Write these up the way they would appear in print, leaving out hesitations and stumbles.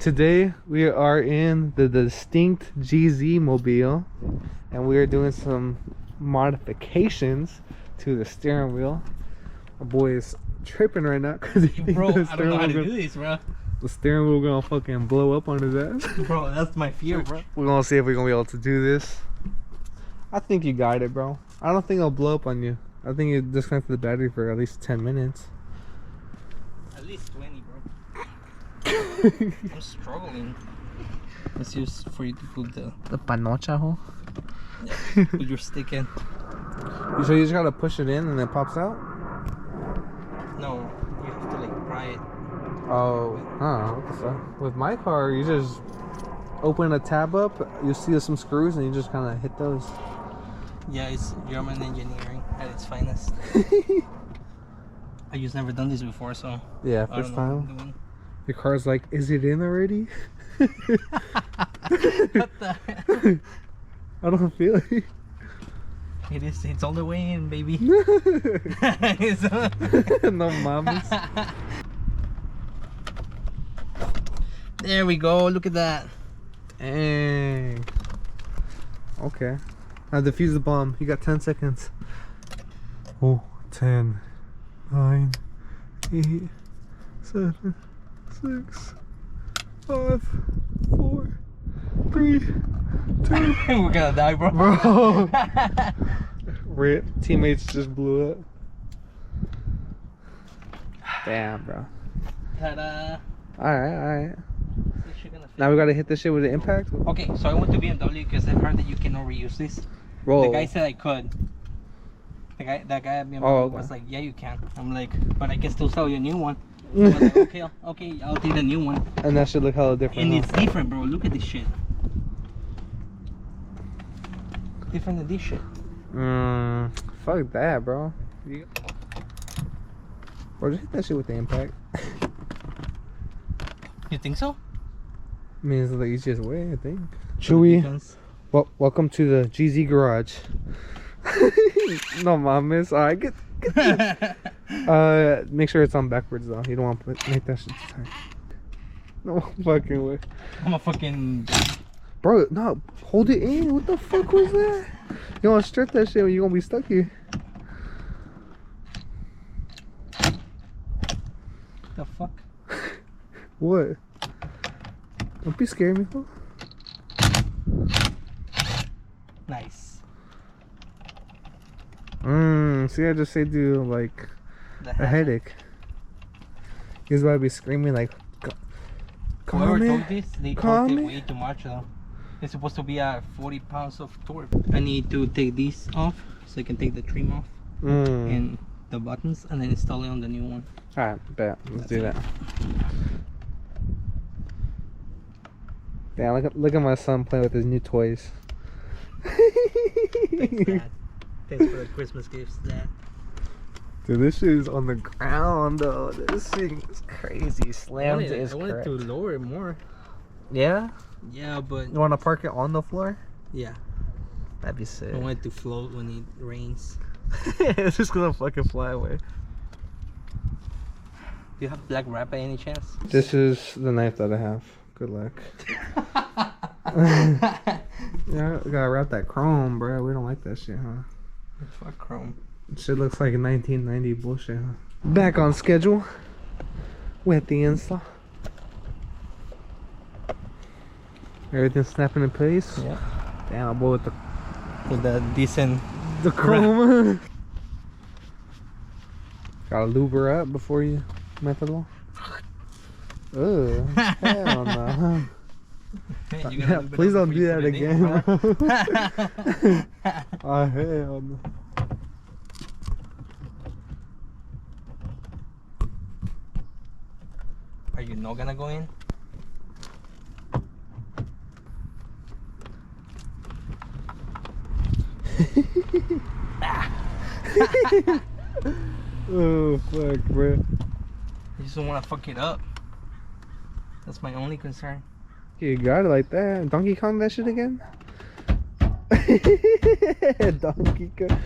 Today we are in the distinct GZ mobile, and we are doing some modifications to the steering wheel. My boy is tripping right now because he thinks Bro, the I steering don't know how to wheel do this, bro. the steering wheel gonna fucking blow up on his ass. Bro, that's my fear, bro. We're gonna see if we're gonna be able to do this. I think you got it, bro. I don't think it'll blow up on you. I think you disconnect the battery for at least 10 minutes. At least 20, bro. I'm struggling. Let's use for you to put the panocha hole. yeah, put your stick in. So you just gotta push it in and it pops out? No, you have to like pry it. Oh, what the fuck? With my car, you just open a tab up, you see some screws, and you just kind of hit those. Yeah, it's German engineering at its finest. I just never done this before, so Yeah, I first don't know what I'm time. doing. Your car's like, is it in already? What the hell? I don't feel it. It is. It's all the way in, baby. No mames. There we go. Look at that. Dang. Okay. Now defuse the bomb. You got 10 seconds. Oh, 10, 9, 8, 7, 6, 5, 4, 3, 2. We're gonna die, bro. Bro. Rip. Teammates just blew up. Damn, bro. Ta-da. Alright. Now we gotta hit this shit with the impact? Okay, so I went to BMW because I heard that you cannot reuse this. Roll. The guy said I could. That guy at BMW was like, yeah, you can. I'm like, but I can still sell you a new one. I was like, okay, I'll take the new one. And that should look hella different. And it's different, bro. Look at this shit. Different than this shit. Fuck that, bro. Bro, just hit that shit with the impact. You think so? I mean, it's the easiest way, I think. Chewy, welcome to the GZ garage. No, mames. Alright, get this. Make sure it's on backwards though. You don't want to make that shit tight. No fucking way. I'm a fucking. Bro, no, hold it in. What the fuck was that? You want to strip that shit or you gonna be stuck here. The fuck? What? Don't be scared, me, fool. Nice. See, I just saved you like a headache. He's about to be screaming like, whoever told this, they told it way too much though. It's supposed to be at 40 pounds of torque. I need to take these off so I can take the trim off and the buttons and then install it on the new one. Alright, bet. Let's do that. Damn, look at my son playing with his new toys. Thanks, Dad. Thanks for the Christmas gifts, Dad. Dude, this shit is on the ground though. This thing is crazy. Slammed is correct. I wanted to lower it more. Yeah? Yeah, but... You want to park it on the floor? Yeah. That'd be sick. I want it to float when it rains. It's just gonna fucking fly away. Do you have black wrap by any chance? This is the knife that I have. Good luck. Yeah, we gotta wrap that chrome, bro. We don't like that shit, huh? Fuck chrome. Shit looks like a 1990 bullshit, huh? Back on schedule with the install. Everything's snapping in place. Yeah. Damn, boy, With the decent... the chrome. Gotta lube her up before you method law. Ugh, hell no. Yeah, please don't do that again, bro. Oh, hell no. Are you not gonna go in? Oh, fuck, bro. I just don't want to fuck it up. That's my only concern. You got it like that. Donkey Kong that shit again? Donkey Kong.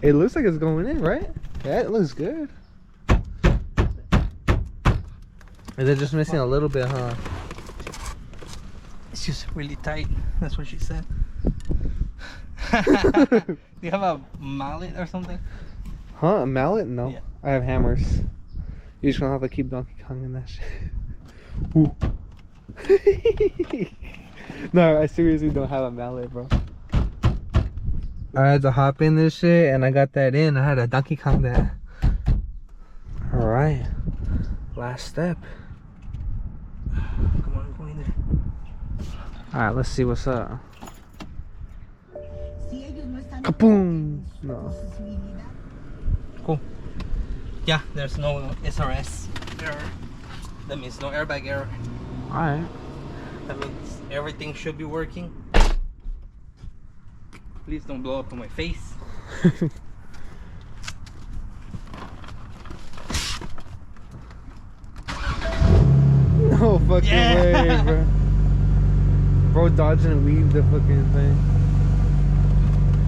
It looks like it's going in, right? Yeah, it looks good. Is it just missing a little bit, huh? It's just really tight. That's what she said. Do you have a mallet or something? Huh? A mallet? No. Yeah. I have hammers. You just gonna have to keep Donkey Kong in that shit. Ooh. No, I seriously don't have a mallet, bro. I had to hop in this shit and I got that in. I had a Donkey Kong that. Alright. Last step. Come on, go in there. Alright, let's see what's up. Kaboom! No. Cool. Yeah, there's no SRS error. That means no airbag error. Alright. That means everything should be working. Please don't blow up on my face. No fucking way, bro. Bro dodging and weave the fucking thing.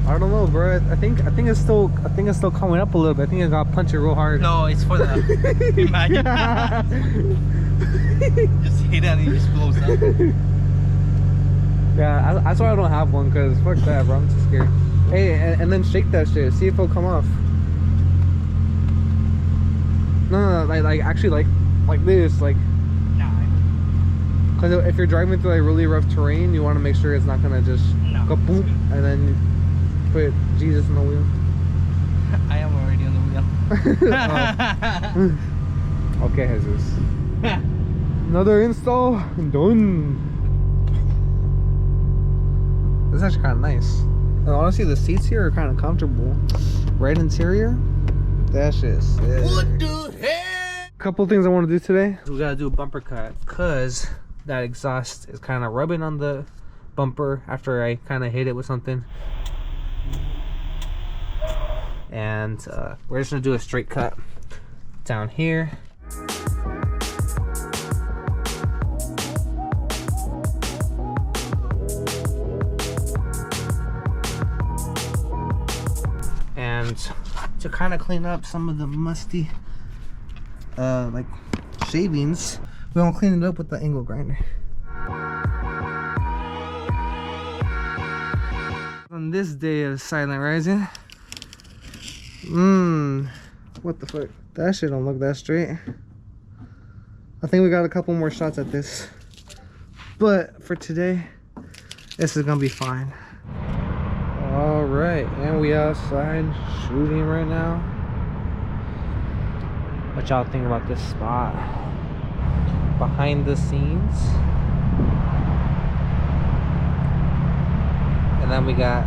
I don't know, bro. I think it's still coming up a little bit. I think I got punched it real hard. No, it's for the imagine. Just hit it and it just blows up. Yeah, that's why I don't have one, cause fuck that, bro. I'm too scared. Hey, and then shake that shit. See if it'll come off. No, like actually like this, like. Nah. Cause if you're driving through like really rough terrain, you want to make sure it's not gonna just go boom and then put Jesus in the wheel. I am already on the wheel. Oh. Okay, Jesus. Another install done. This is actually kind of nice. And honestly, the seats here are kind of comfortable. Red interior. That shit is sick. What the heck? Couple things I want to do today. We gotta do a bumper cut because that exhaust is kind of rubbing on the bumper after I kind of hit it with something. And we're just gonna do a straight cut down here. And to kind of clean up some of the musty like shavings, we're gonna clean it up with the angle grinder. On this day of silent rising, what the fuck? That shit don't look that straight. I think we got a couple more shots at this, but for today, this is gonna be fine. All right, and we outside shooting right now. What y'all think about this spot? Behind the scenes. And then we got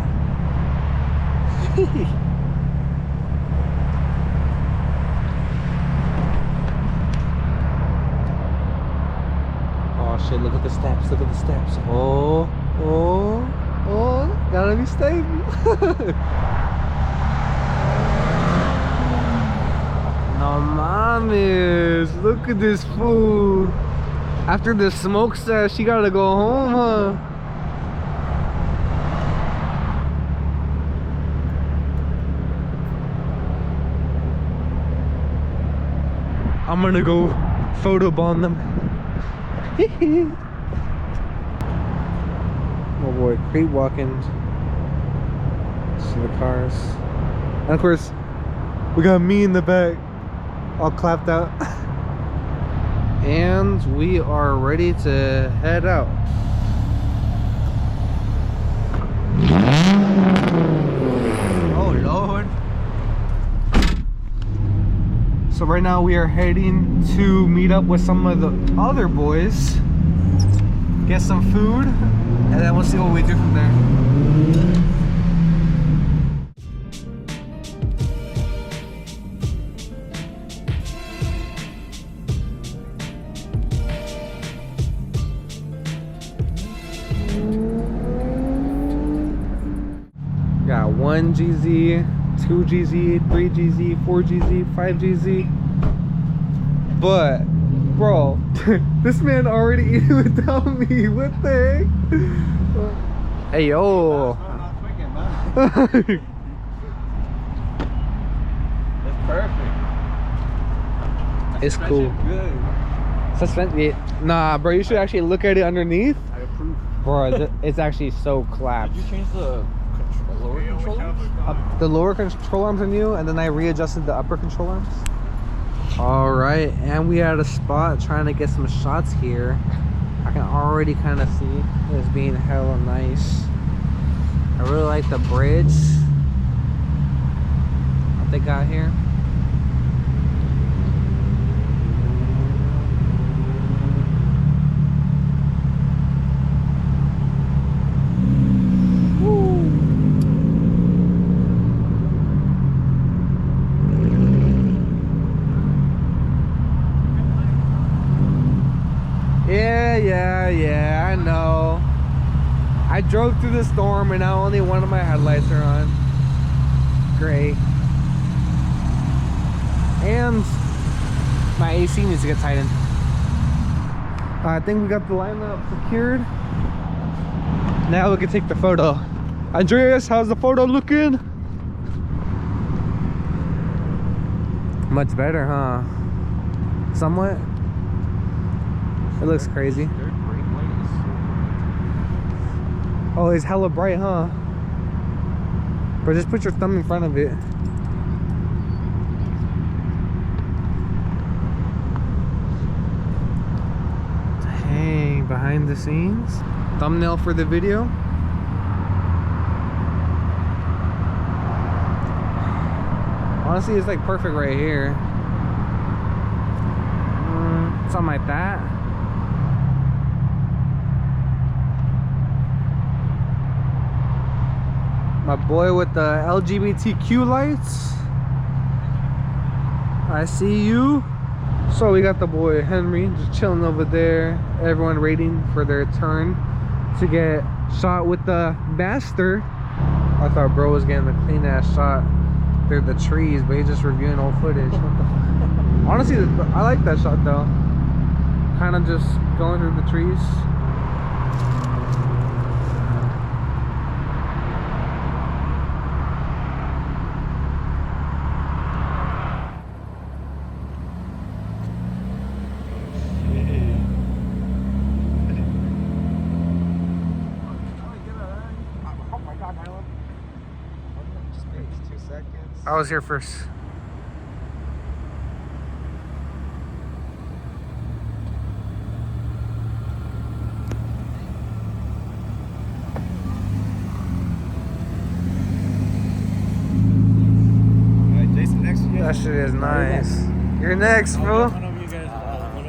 oh shit, look at the steps, look at the steps. Oh, gotta be stable. No mames, look at this fool. After the smoke set, she gotta go home, huh? I'm gonna go photobomb them. Oh boy, crate walking. See the cars. And of course, we got me in the back, all clapped out. And we are ready to head out. Oh Lord. So right now we are heading to meet up with some of the other boys, get some food, and then we'll see what we do from there. Got 1 GZ, 2 GZ, 3 GZ, 4 GZ, 5 GZ. But, bro, this man already eating without me. What the heck? Hey, yo. That's perfect. It's cool. Good. Suspension. Nah, bro, you should actually look at it underneath. I approve. Bro, it's actually so clapped. Did you change the lower control arms? The lower control arms are new, and then I readjusted the upper control arms. All right, and we had a spot trying to get some shots here. I can already kind of see this being hella nice. I really like the bridge that they got here. Yeah, I know. I drove through the storm and now only one of my headlights are on. Great. And my AC needs to get tightened. I think we got the lineup secured. Now we can take the photo. Andreas, how's the photo looking? Much better, huh? Somewhat. It looks crazy. Oh, it's hella bright, huh? But just put your thumb in front of it. Dang, behind the scenes. Thumbnail for the video. Honestly, it's like perfect right here. Something like that. My boy with the LGBTQ lights. I see you. So we got the boy Henry just chilling over there. Everyone waiting for their turn to get shot with the master. I thought bro was getting the clean ass shot through the trees, but he's just reviewing old footage. What the fuck? Honestly, I like that shot though. Kind of just going through the trees. I was here first. Jason, next. That shit is nice. You're next, bro. One of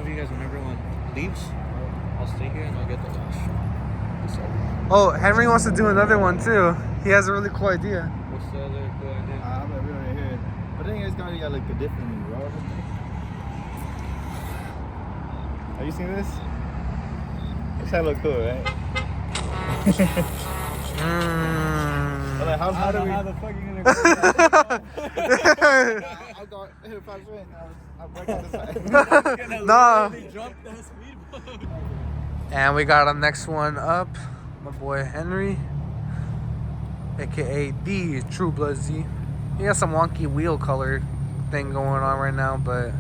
you guys, whenever one leaves, I'll stay here and I'll get the last shot. Oh, Henry wants to do another one too. He has a really cool idea. What's the other cool idea? I'm not really here. But then it's gotta look different, bro. Have you seen this? This hella cool, right? Like, how do we? How the fuck you gonna I'm going hit 5 spin. I'm breaking the side. Nah. Jump that speedboat. And we got our next one up. My boy Henry, aka the True Blood Z. He has some wonky wheel color thing going on right now, but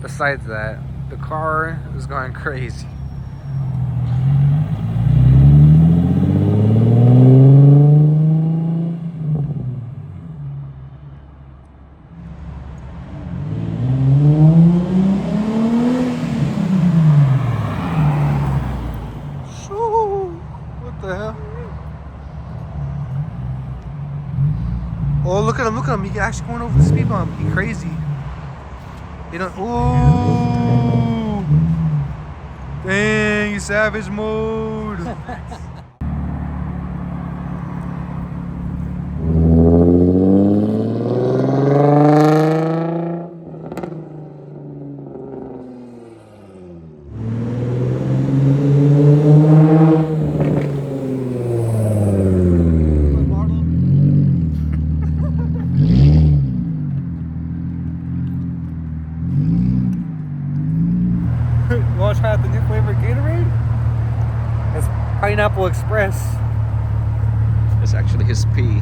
besides that, the car is going crazy. What the hell? Oh, look at him, He actually going over the speed bump. He crazy. You don't. Ooh. Dang, savage mode. You want to try out the new flavor Gatorade? It's Pineapple Express. It's actually his pee.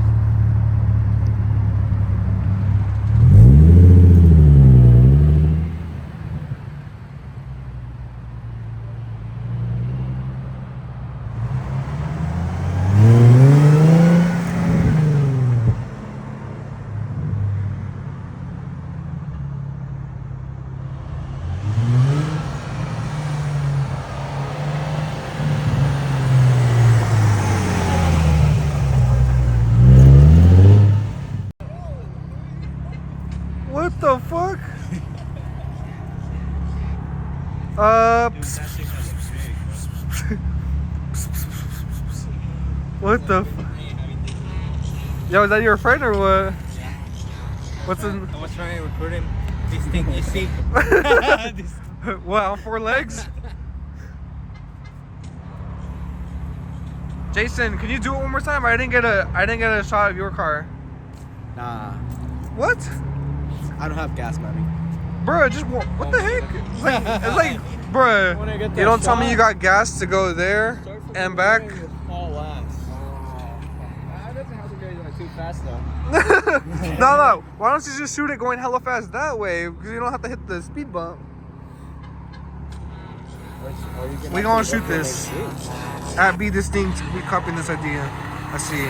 What the? Yo, is that your friend or what? What's in? I was trying to record him. This thing, you see? What, on 4 legs? Jason, can you do it one more time? I didn't get a shot of your car. Nah, What? I don't have gas money. Bruh, just what the heck? It's like, bruh, When I get you that don't tell me shot- you got gas to go there and back. All last. That doesn't have to go too fast though. No. Why don't you just shoot it going hella fast that way? Because you don't have to hit the speed bump. We gonna shoot this. At Be Distinct, we copying this idea. I see.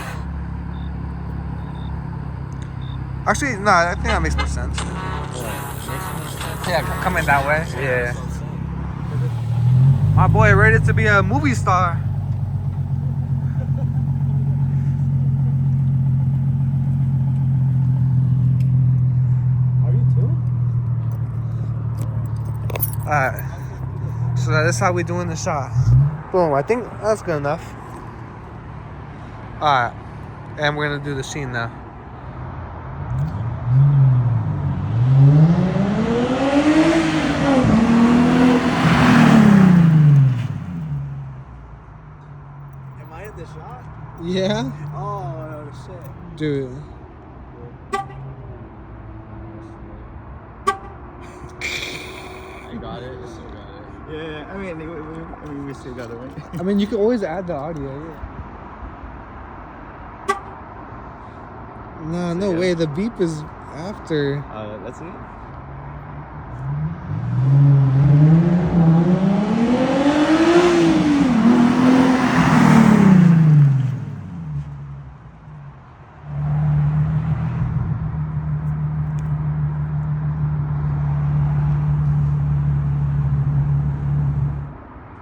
Actually, no, I think that makes more sense. Yeah, coming that way. Yeah. My boy ready to be a movie star. Are you too? Alright. So that's how we doing the shot. Boom, I think that's good enough. Alright. And we're gonna do the scene now. Am I in the shot? Yeah? Oh no, shit. Dude. I got it. You still got it. Yeah, I mean, we still got it, right? I mean, you can always add the audio. Nah, no way. The beep is after. That's it.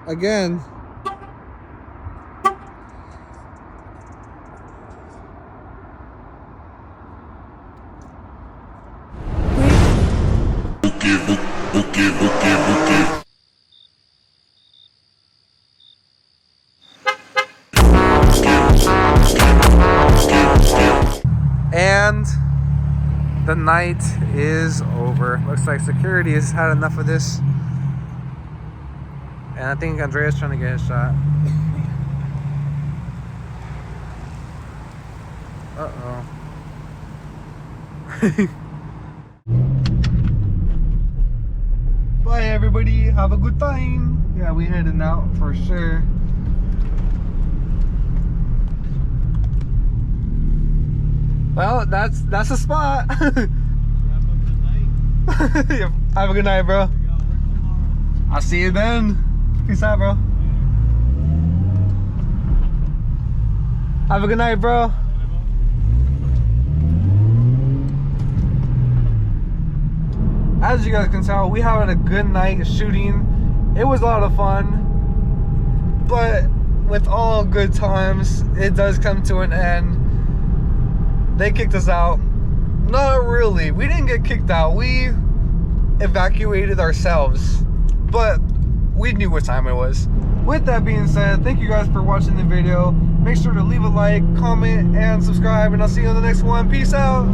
Again. And the night is over. Looks like security has had enough of this. And I think Andrea's trying to get his shot. Uh-oh. Bye everybody, have a good time. Yeah, we heading out for sure. Well, that's a spot. Have a good night, bro. I'll see you then. Peace out, bro. Have a good night, bro. As you guys can tell, we having a good night shooting. It was a lot of fun, but with all good times, it does come to an end. They kicked us out. Not really. We didn't get kicked out. We evacuated ourselves, but we knew what time it was. With that being said, thank you guys for watching the video. Make sure to leave a like, comment, and subscribe, and I'll see you on the next one. Peace out.